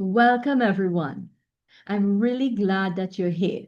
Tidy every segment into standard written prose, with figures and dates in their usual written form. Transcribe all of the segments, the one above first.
Welcome, everyone. I'm really glad that you're here.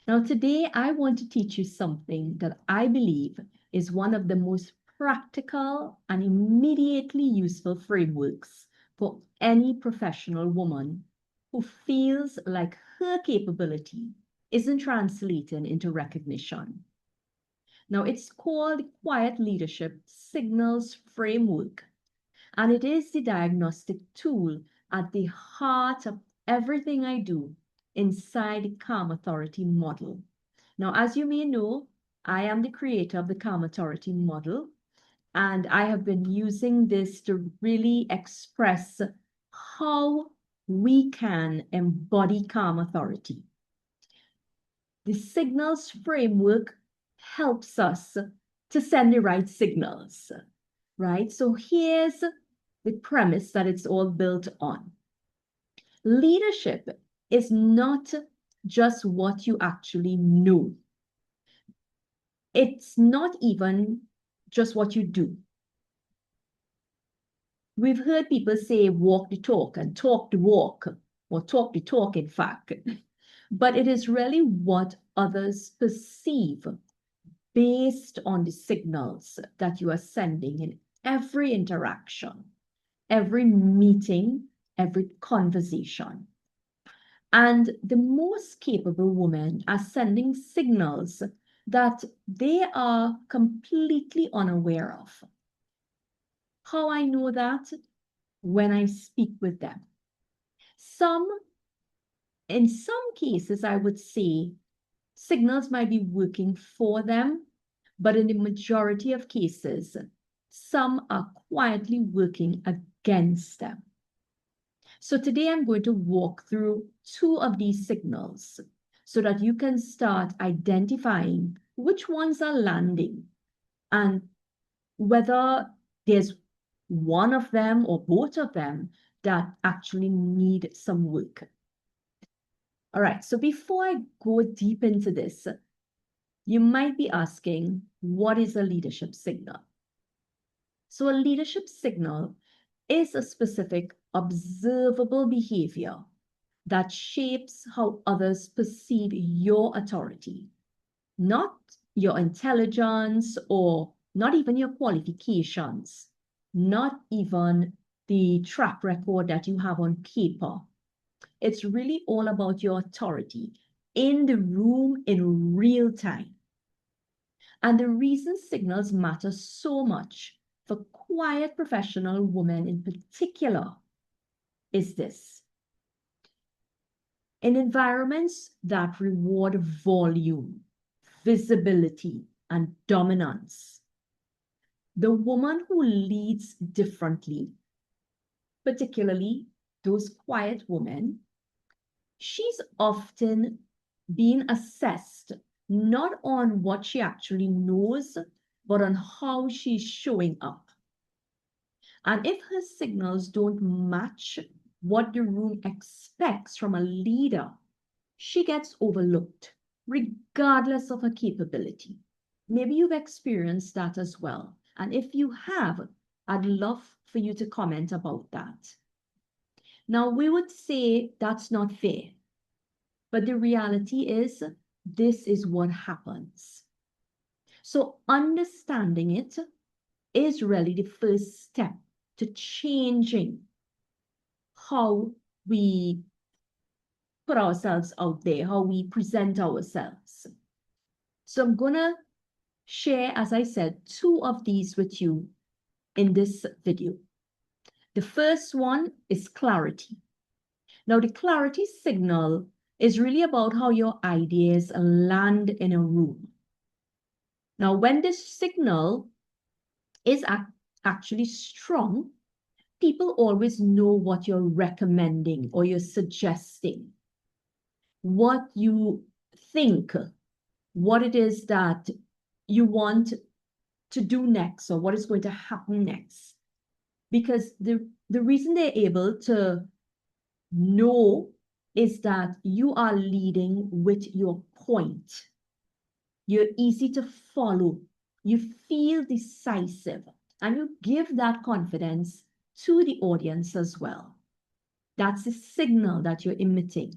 Now, today I want to teach you something that I believe is one of the most practical and immediately useful frameworks for any professional woman who feels like her capability isn't translating into recognition. Now, it's called Quiet Leadership Signals Framework, and it is the diagnostic tool at the heart of everything I do inside the Calm Authority model. Now, as you may know, I am the creator of the Calm Authority model, and I have been using this to really express how we can embody calm authority. The signals framework helps us to send the right signals, right? So here's the premise that it's all built on. Leadership is not just what you actually know. It's not even just what you do. We've heard people say walk the talk and talk the walk, or talk the talk, in fact. But it is really what others perceive based on the signals that you are sending in every interaction, every meeting, every conversation. And the most capable women are sending signals that they are completely unaware of. How I know that? When I speak with them. In some cases, I would say signals might be working for them, but in the majority of cases, some are quietly working against them. So today I'm going to walk through two of these signals so that you can start identifying which ones are landing and whether there's one of them or both of them that actually need some work. All right, so before I go deep into this, you might be asking, what is a leadership signal? So a leadership signal is a specific observable behavior that shapes how others perceive your authority, not your intelligence or not even your qualifications, not even the track record that you have on paper. It's really all about your authority in the room in real time. And the reason signals matter so much for quiet professional women in particular is this. In environments that reward volume, visibility, and dominance, the woman who leads differently, particularly those quiet women, she's often being assessed not on what she actually knows, but on how she's showing up. And if her signals don't match what the room expects from a leader, she gets overlooked, regardless of her capability. Maybe you've experienced that as well. And if you have, I'd love for you to comment about that. Now, we would say that's not fair, but the reality is this is what happens. So understanding it is really the first step to changing how we put ourselves out there, how we present ourselves. So I'm going to share, as I said, two of these with you in this video. The first one is clarity. Now, the clarity signal is really about how your ideas land in a room. Now, when this signal is actually strong, people always know what you're recommending or you're suggesting, what you think, what it is that you want to do next or what is going to happen next. Because the reason they're able to know is that you are leading with your point. You're easy to follow. You feel decisive and you give that confidence to the audience as well. That's the signal that you're emitting.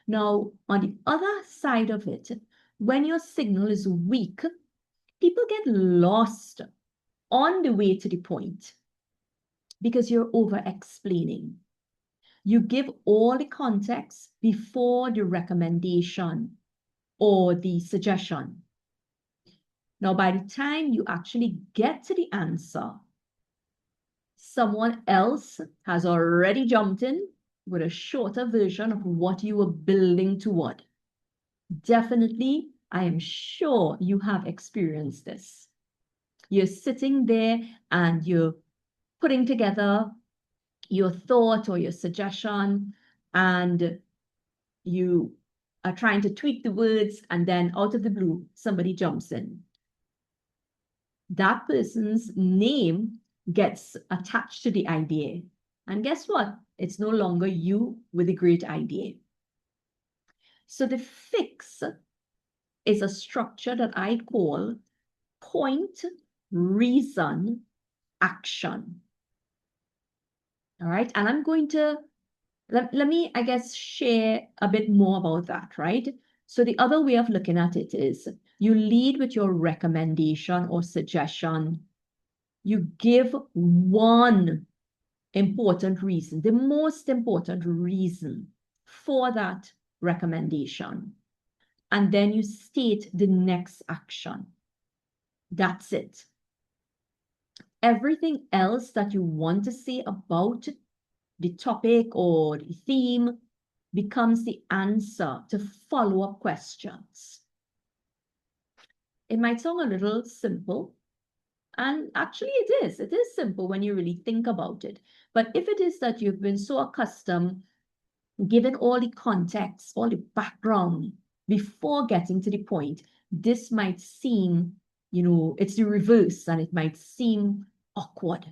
Now, on the other side of it, when your signal is weak, people get lost on the way to the point because you're over-explaining. You give all the context before the recommendation or the suggestion. Now, by the time you actually get to the answer, someone else has already jumped in with a shorter version of what you were building toward. Definitely, I am sure you have experienced this. You're sitting there and you're putting together your thought or your suggestion, and you are trying to tweak the words, and then out of the blue, somebody jumps in. That person's name gets attached to the idea. And guess what? It's no longer you with a great idea. So the fix is a structure that I call point, reason, action. All right. And I'm going to, let me, I guess, share a bit more about that, right? So the other way of looking at it is you lead with your recommendation or suggestion. You give one important reason, the most important reason for that recommendation. And then you state the next action. That's it. Everything else that you want to say about the topic or the theme becomes the answer to follow-up questions. It might sound a little simple, and actually it is. It is simple when you really think about it. But if it is that you've been so accustomed giving all the context, all the background before getting to the point, this might seem, it's the reverse, and it might seem awkward.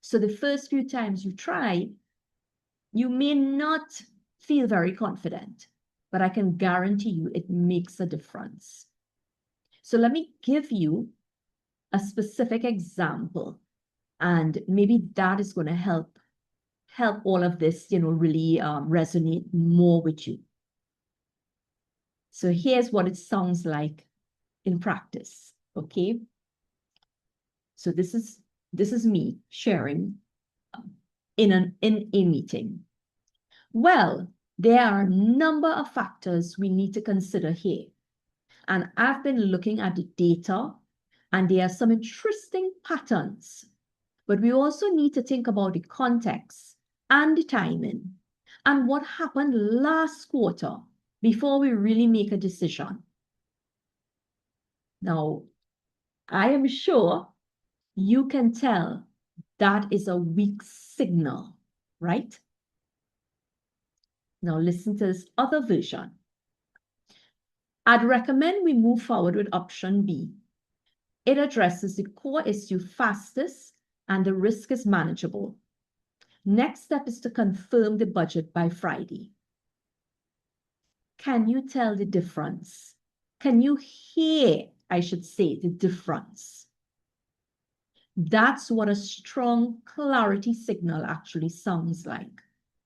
So the first few times you try, you may not feel very confident, but I can guarantee you it makes a difference. So let me give you a specific example, and maybe that is going to help all of this, really resonate more with you. So here's what it sounds like in practice, okay? So this is me sharing in a meeting. Well, there are a number of factors we need to consider here. And I've been looking at the data, and there are some interesting patterns. But we also need to think about the context and the timing and what happened last quarter before we really make a decision. Now, I am sure you can tell that is a weak signal, right? Now listen to this other version. I'd recommend we move forward with option B. It addresses the core issue fastest and the risk is manageable. Next step is to confirm the budget by Friday. Can you tell the difference? Can you hear, I should say, the difference? That's what a strong clarity signal actually sounds like.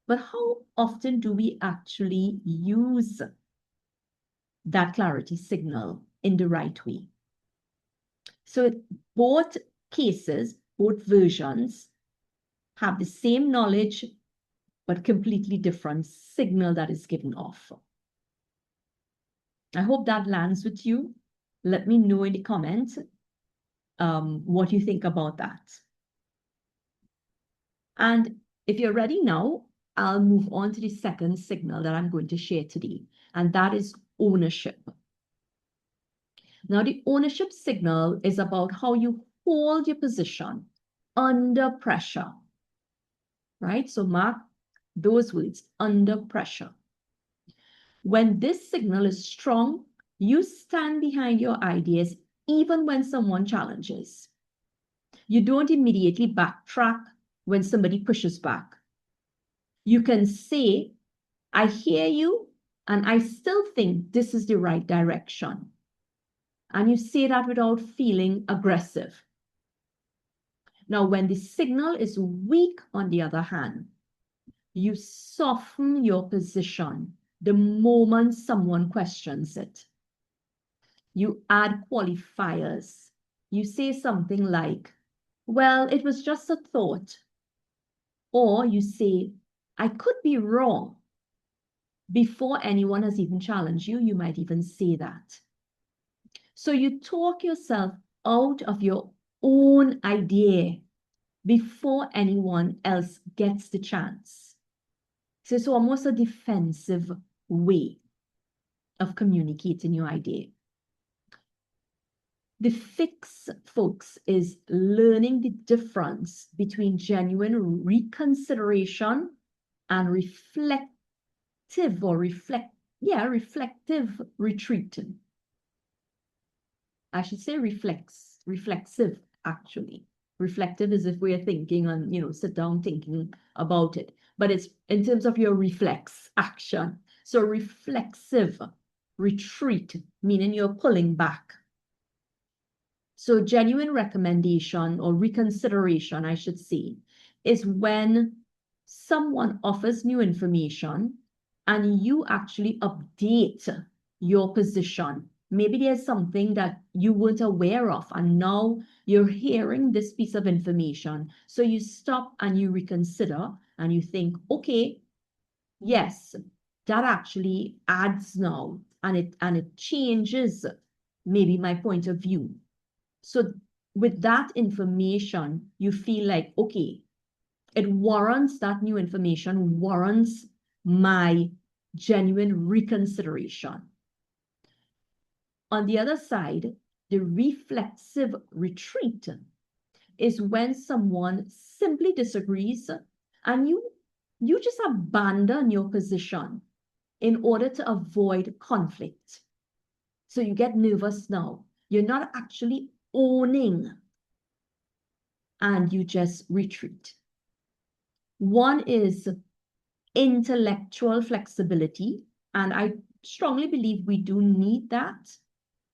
But how often do we actually use that clarity signal in the right way? So both cases, both versions have the same knowledge, but completely different signal that is given off. I hope that lands with you. Let me know in the comments what you think about that. And if you're ready now, I'll move on to the second signal that I'm going to share today, and that is ownership. Now, the ownership signal is about how you hold your position under pressure, right? So mark those words, under pressure. When this signal is strong, you stand behind your ideas even when someone challenges. You don't immediately backtrack when somebody pushes back. You can say, I hear you, and I still think this is the right direction. And you say that without feeling aggressive. Now, when the signal is weak, on the other hand, You soften your position the moment someone questions it. You add qualifiers. You say something like, well, it was just a thought. Or you say, I could be wrong. Before anyone has even challenged you, you might even say that. So you talk yourself out of your own idea before anyone else gets the chance. So it's almost a defensive way of communicating your idea. The fix, folks, is learning the difference between genuine reconsideration and reflective retreat. I should say reflexive, actually. Reflective is if we're thinking and, sit down thinking about it. But it's in terms of your reflex action. So reflexive retreat, meaning you're pulling back. So genuine recommendation or reconsideration, I should say, is when someone offers new information and you actually update your position. Maybe there's something that you weren't aware of, and now you're hearing this piece of information. So you stop and you reconsider and you think, okay, yes, that actually adds now, and it changes maybe my point of view. So with that information, you feel like, okay, it warrants, that new information warrants my genuine reconsideration. On the other side, the reflexive retreat is when someone simply disagrees and you just abandon your position in order to avoid conflict. So you get nervous now. You're not actually owning, and you just retreat. One is intellectual flexibility, and I strongly believe we do need that.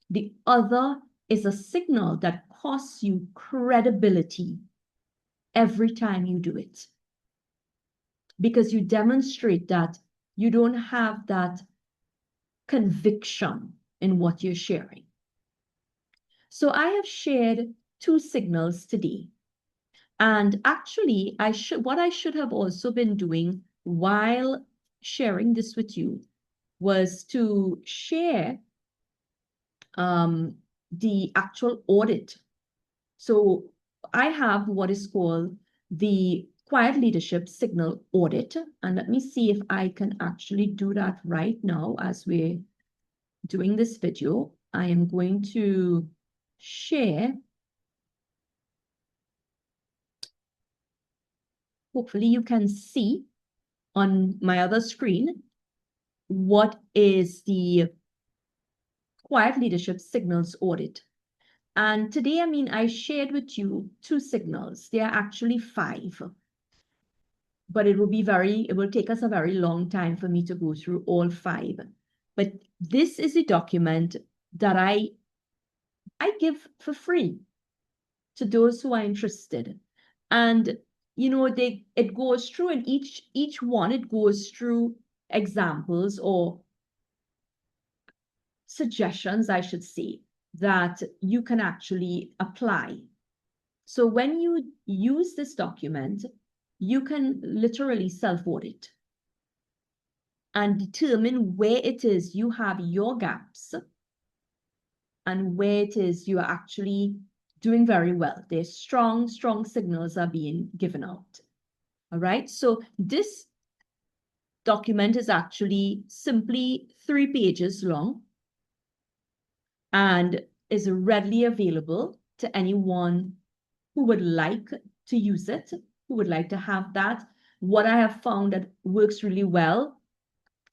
The other is a signal that costs you credibility every time you do it, because you demonstrate that you don't have that conviction in what you're sharing. So I have shared 2 signals today. And actually, what I should have also been doing while sharing this with you was to share the actual audit. So I have what is called the Quiet Leadership Signal Audit. And let me see if I can actually do that right now as we're doing this video. I am going to share. Hopefully you can see on my other screen what is the Quiet Leadership Signals Audit. And today, I shared with you 2 signals. There are actually 5. But it will take us a very long time for me to go through all 5. But this is a document that I give for free to those who are interested. And it goes through, and each one, it goes through examples or suggestions, I should say, that you can actually apply. So when you use this document, you can literally self-audit and determine where it is you have your gaps and where it is you are actually doing very well. There's strong signals are being given out. All right, so this document is actually simply 3 pages long and is readily available to anyone who would like to use it, who would like to have that. What I have found that works really well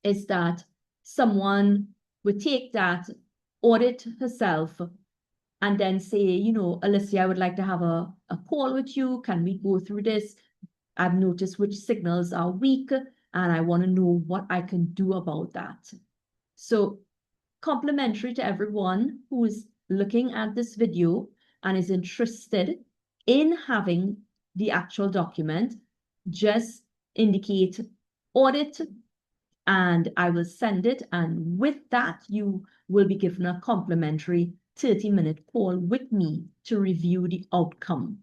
is that someone would take that, audit herself, and then say, Alicia, I would like to have a call with you. Can we go through this? I've noticed which signals are weak, and I want to know what I can do about that. So complimentary to everyone who is looking at this video and is interested in having the actual document, just indicate audit, and I will send it. And with that, you will be given a complimentary 30-minute call with me to review the outcome.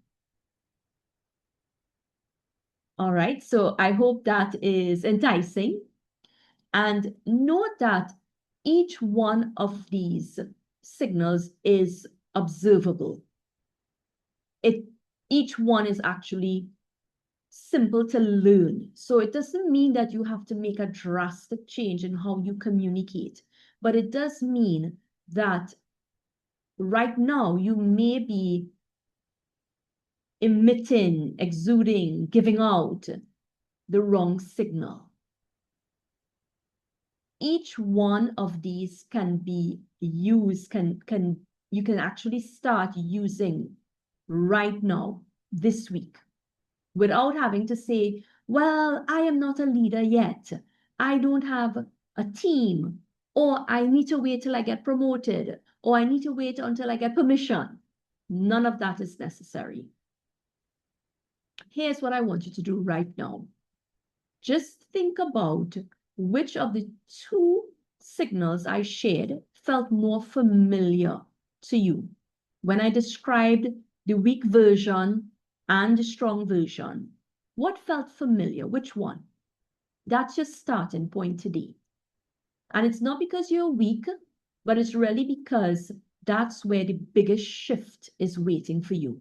All right, so I hope that is enticing. And note that each one of these signals is observable. Each one is actually simple to learn. So it doesn't mean that you have to make a drastic change in how you communicate, but it does mean that right now you may be emitting, exuding, giving out the wrong signal. Each one of these can be used, you can actually start using right now, this week, without having to say, well, I am not a leader yet. I don't have a team, or I need to wait till I get promoted, or I need to wait until I get permission. None of that is necessary. Here's what I want you to do right now. Just think about which of the two signals I shared felt more familiar to you when I described the weak version and the strong version. What felt familiar? Which one? That's your starting point today. And it's not because you're weak, but it's really because that's where the biggest shift is waiting for you.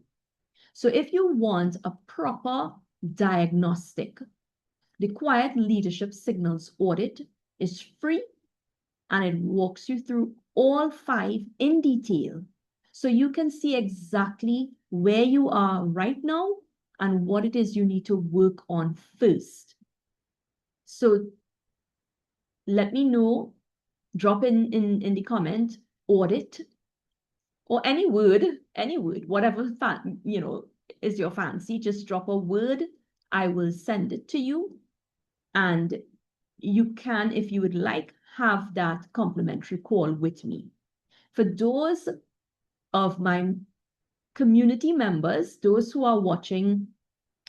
So if you want a proper diagnostic, the Quiet Leadership Signals Audit is free, and it walks you through all 5 in detail, so you can see exactly where you are right now and what it is you need to work on first. So let me know, drop in the comment, audit, or any word, whatever is your fancy. Just drop a word. I will send it to you. And you can, if you would like, have that complimentary call with me. For those of my community members, those who are watching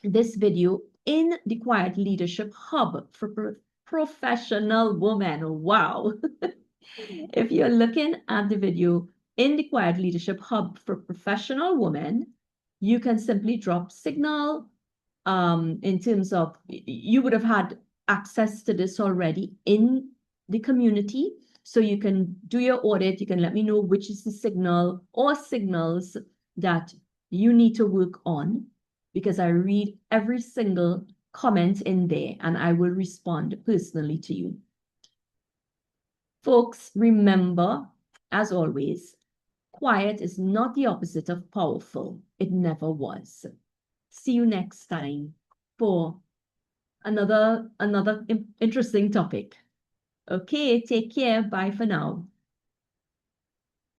this video in the Quiet Leadership Hub for Professional Women, wow. If you're looking at the video in the Quiet Leadership Hub for Professional Women, you can simply drop signal. In terms of, you would have had access to this already in the community. So you can do your audit. You can let me know which is the signal or signals that you need to work on, because I read every single comment in there and I will respond personally to you. Folks, remember, as always, quiet is not the opposite of powerful. It never was. See you next time for another interesting topic. Okay, take care. Bye for now.